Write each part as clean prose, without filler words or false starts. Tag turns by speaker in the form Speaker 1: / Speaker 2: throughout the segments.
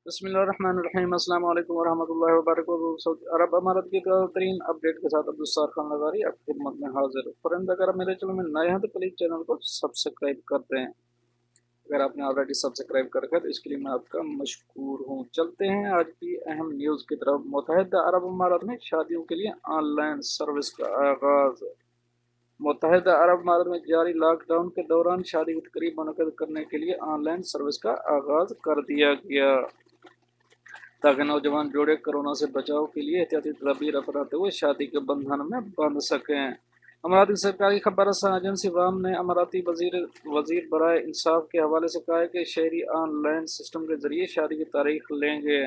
Speaker 1: بسم اللہ الرحمن الرحیم، السلام علیکم ورحمۃ اللہ وبرکاتہ۔ سعودی عرب امارات کی تازہ ترین اپڈیٹ کے ساتھ عبدالستار خان لغاری آپ کی خدمت میں حاضر۔ فرند اگر آپ میرے چینل میں نئے ہیں تو پلیز چینل کو سبسکرائب کر دیں۔ اگر آپ نے آلریڈی سبسکرائب کر رکھا ہے تو اس کے لیے میں آپ کا مشکور ہوں۔ چلتے ہیں آج کی اہم نیوز کی طرف۔ متحدہ عرب امارات میں شادیوں کے لیے آن لائن سروس کا آغاز۔ متحدہ عرب امارات میں جاری لاک ڈاؤن کے دوران شادی کی تقریب منعقد کرنے کے لیے آن لائن سروس کا آغاز کر دیا گیا، تاکہ نوجوان جوڑے کورونا سے بچاؤ کے لیے احتیاطی تدابیر اپناتے ہوئے شادی کے بندھن میں بندھ سکیں۔ اماراتی سرکاری خبر رساں ایجنسی وام نے اماراتی وزیر برائے انصاف کے حوالے سے کہا ہے کہ شہری آن لائن سسٹم کے ذریعے شادی کی تاریخ لیں گے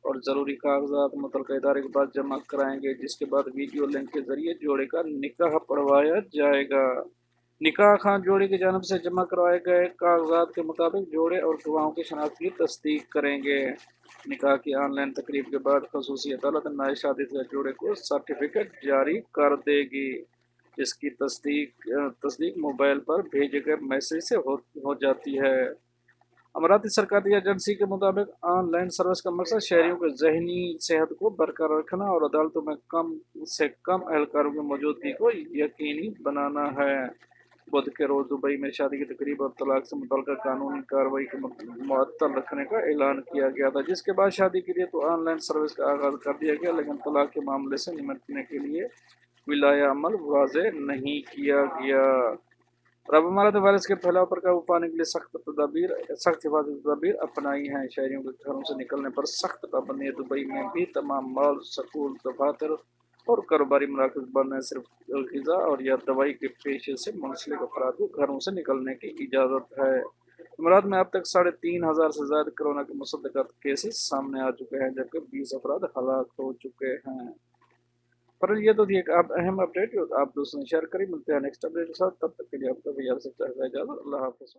Speaker 1: اور ضروری کاغذات متعلقہ ادارے کے پاس جمع کرائیں گے، جس کے بعد ویڈیو لنک کے ذریعے جوڑے کا نکاح پڑھوایا جائے گا۔ نکاح خواہ جوڑے کی جانب سے جمع کروائے گئے کاغذات کے مطابق جوڑے اور گواہوں کی شناخت کی تصدیق کریں گے۔ نکاح کی آن لائن تقریب کے بعد خصوصی عدالت نئے شادی شدہ جوڑے کو سرٹیفکیٹ جاری کر دے گی، جس کی تصدیق موبائل پر بھیجے گئے میسج سے ہو جاتی ہے۔ اماراتی سرکاری ایجنسی کے مطابق آن لائن سروس کا مقصد شہریوں کی ذہنی صحت کو برقرار رکھنا اور عدالتوں میں کم سے کم اہلکاروں کی موجودگی کو یقینی بنانا ہے۔ بدھ کے روز دبئی میں شادی کی تقریب اور طلاق سے متعلقہ قانونی کارروائی کو معطل رکھنے کا اعلان کیا گیا تھا، جس کے بعد شادی کے لیے تو آن لائن سروس کا آغاز کر دیا گیا، لیکن طلاق کے معاملے سے نمٹنے کے لیے ولايہ عمل واضح نہیں کیا گیا۔ عرب امارات نے وائرس کے پھیلاؤ پر قابو پانے کے لیے سخت حفاظتی تدابیر اپنائی ہیں۔ شہریوں کے گھروں سے نکلنے پر سخت پابندی ہے۔ دبئی میں بھی تمام مال، سکول، دفاتر اور کاروباری مراکز بند ہیں۔ صرف غذا اور یا دوائی کے پیشے سے منسلک افراد کو گھروں سے نکلنے کی اجازت ہے۔ امارات میں اب تک 3,500 سے زائد کورونا کے مصدقہ کیسز سامنے آ چکے ہیں، جبکہ 20 افراد ہلاک ہو چکے ہیں۔ پر یہ تو تھی ایک اہم اپڈیٹ جو آپ دوستوں نے شیئر کری۔ ملتے ہیں نیکسٹ اپڈیٹ کے ساتھ، تب تک کے لیے آپ کا بھی اجازت۔ اللہ حافظ۔